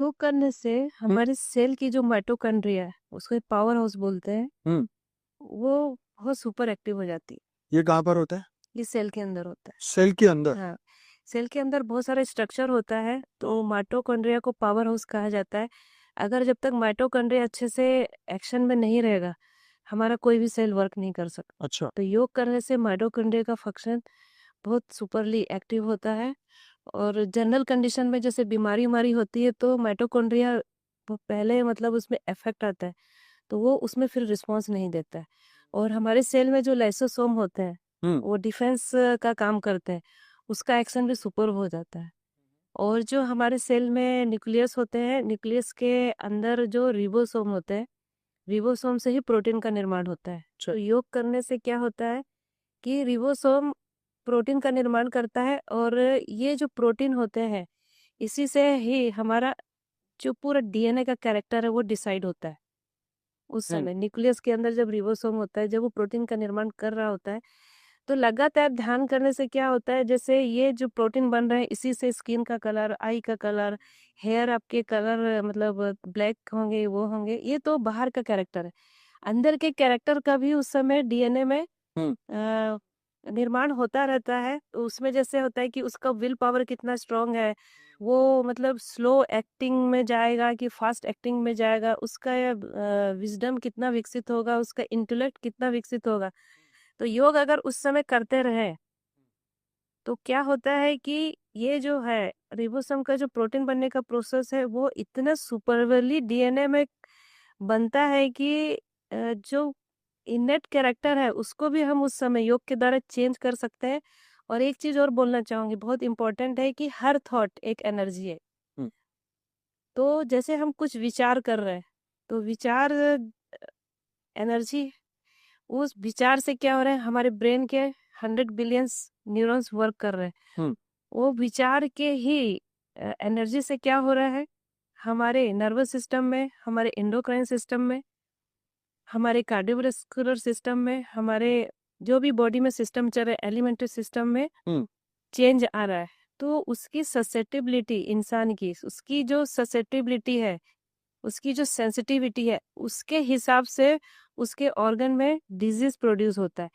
योग करने से हमारे सेल की जो माइटोकॉन्ड्रिया है उसको पावर हाउस बोलते हैं। हम्म। वो बहुत सुपर एक्टिव हो जाती है। ये कहाँ पर होता है? ये सेल के अंदर होता सेल के अंदर? है। हाँ, सेल के अंदर बहुत सारे स्ट्रक्चर होता है, तो माइटोकॉन्ड्रिया को पावर हाउस कहा जाता है। अगर जब तक माइटोकॉन्ड्रिया अच्छे से एक्शन में नहीं रहेगा, हमारा कोई भी सेल वर्क नहीं कर सकता। अच्छा। तो योग करने से माइटोकॉन्ड्रिया का फंक्शन बहुत सुपरली एक्टिव होता है। और जनरल कंडीशन में जैसे बीमारी उमारी होती है तो माइटोकॉन्ड्रिया वो पहले मतलब उसमें इफेक्ट आता है, तो वो उसमें फिर रिस्पॉन्स नहीं देता है। और हमारे सेल में जो लाइसोसोम होते हैं हम्म। वो डिफेंस का काम करते हैं, उसका एक्शन भी सुपर हो जाता है। और जो हमारे सेल में न्यूक्लियस होते हैं, न्यूक्लियस के अंदर जो रिबोसोम होते हैं, रिबोसोम से ही प्रोटीन का निर्माण होता है। अच्छा। तो योग करने से क्या होता है कि रिबोसोम प्रोटीन का निर्माण करता है, और ये जो प्रोटीन होते हैं इसी से ही हमारा जो पूरा डीएनए का कैरेक्टर है वो डिसाइड होता है। उस हम्म। समय न्यूक्लियस के अंदर जब रिबोसोम होता है, जब वो प्रोटीन का निर्माण कर रहा होता है, तो लगातार ध्यान करने से क्या होता है, जैसे ये जो प्रोटीन बन रहे हैं इसी से स्किन का कलर, आई का कलर, हेयर आपके कलर मतलब ब्लैक होंगे, वो होंगे। ये तो बाहर का कैरेक्टर है। अंदर के कैरेक्टर का भी उस समय डीएनए में हम्म। अ, निर्माण होता रहता है। तो उसमें जैसे होता है कि उसका विल पावर कितना स्ट्रांग है, वो मतलब स्लो एक्टिंग में जाएगा कि फास्ट एक्टिंग में जाएगा, उसका विजडम कितना विकसित होगा, उसका इंटेलेक्ट कितना विकसित होगा। तो योग अगर उस समय करते रहे तो क्या होता है कि ये जो है रिबोसोम का जो प्रोटीन बनने का प्रोसेस है वो इतना सुपरवली डीएनए में बनता है कि जो इनेट कैरेक्टर है उसको भी हम उस समय योग के द्वारा चेंज कर सकते हैं। और एक चीज और बोलना चाहूंगी, बहुत इंपॉर्टेंट है कि हर थॉट एक एनर्जी है। हम्म। तो जैसे हम कुछ विचार कर रहे हैं, तो विचार एनर्जी, उस विचार से क्या हो रहा है, हमारे ब्रेन के 100 बिलियंस न्यूरॉन्स वर्क कर रहे हैं। हम्म। वो विचार के ही एनर्जी से क्या हो रहा है, हमारे नर्वस सिस्टम में, हमारे एंडोक्राइन सिस्टम में, हमारे कार्डियोवास्कुलर सिस्टम में, हमारे जो भी बॉडी में सिस्टम चल रहे एलिमेंट्री सिस्टम में हम्म। चेंज आ रहा है। तो उसकी ससेप्टिबिलिटी इंसान की, उसकी जो ससेप्टिबिलिटी है, उसकी जो सेंसिटिविटी है, उसके हिसाब से उसके ऑर्गन में डिजीज प्रोड्यूस होता है।